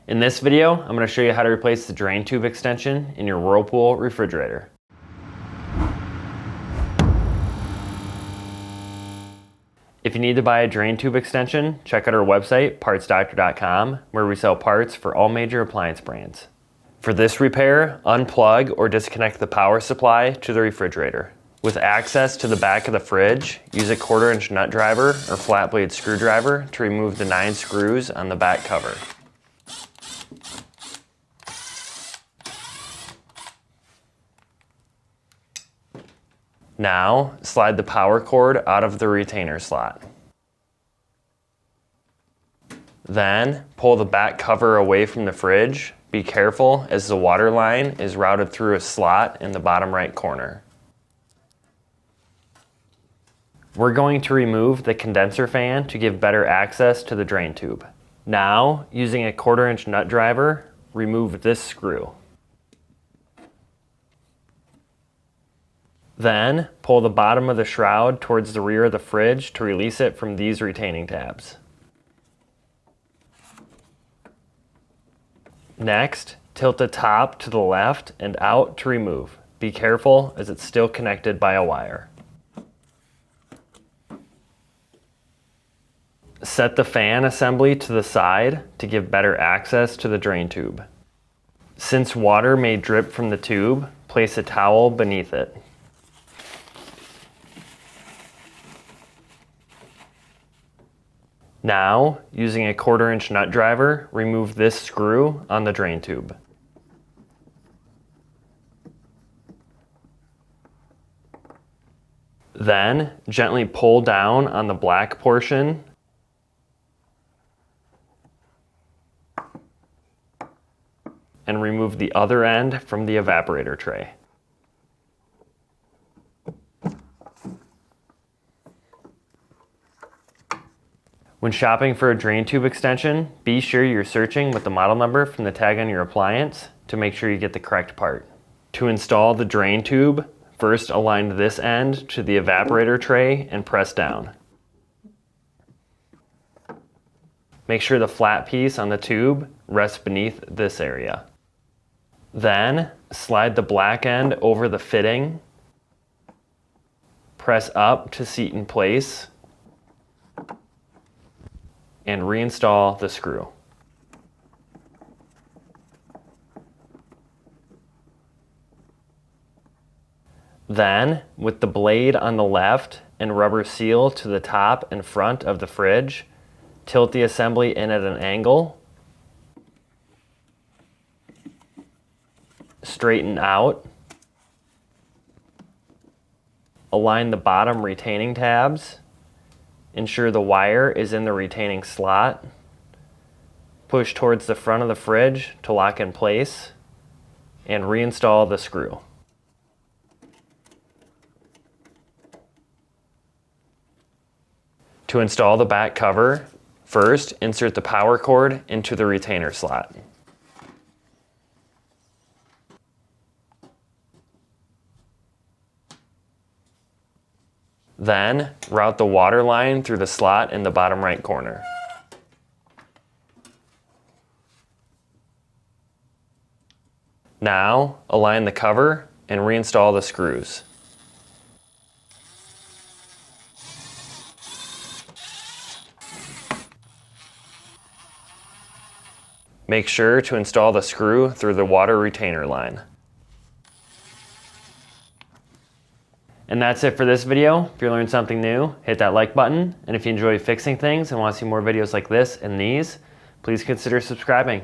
In this video, I'm going to show you how to replace the drain tube extension in your Whirlpool refrigerator. If you need to buy a drain tube extension, check out our website, partsdoctor.com, where we sell parts for all major appliance brands. For this repair, unplug or disconnect the power supply to the refrigerator. With access to the back of the fridge, use a 1/4-inch nut driver or flat blade screwdriver to remove the 9 screws on the back cover. Now, slide the power cord out of the retainer slot. Then, pull the back cover away from the fridge. Be careful as the water line is routed through a slot in the bottom right corner. We're going to remove the condenser fan to give better access to the drain tube. Now, using a 1/4-inch nut driver, remove this screw. Then, pull the bottom of the shroud towards the rear of the fridge to release it from these retaining tabs. Next, tilt the top to the left and out to remove. Be careful as it's still connected by a wire. Set the fan assembly to the side to give better access to the drain tube. Since water may drip from the tube, place a towel beneath it. Now, using a 1/4-inch nut driver, remove this screw on the drain tube. Then, gently pull down on the black portion and remove the other end from the evaporator tray. When shopping for a drain tube extension, be sure you're searching with the model number from the tag on your appliance to make sure you get the correct part. To install the drain tube, first align this end to the evaporator tray and press down. Make sure the flat piece on the tube rests beneath this area. Then, slide the black end over the fitting, press up to seat in place, and reinstall the screw. Then, with the blade on the left and rubber seal to the top and front of the fridge, tilt the assembly in at an angle, straighten out, align the bottom retaining tabs, ensure the wire is in the retaining slot, push towards the front of the fridge to lock in place, and reinstall the screw. To install the back cover, first insert the power cord into the retainer slot. Then, route the water line through the slot in the bottom right corner. Now, align the cover and reinstall the screws. Make sure to install the screw through the water retainer line. And that's it for this video. If you learned something new, hit that like button. And if you enjoy fixing things and want to see more videos like this and these, please consider subscribing.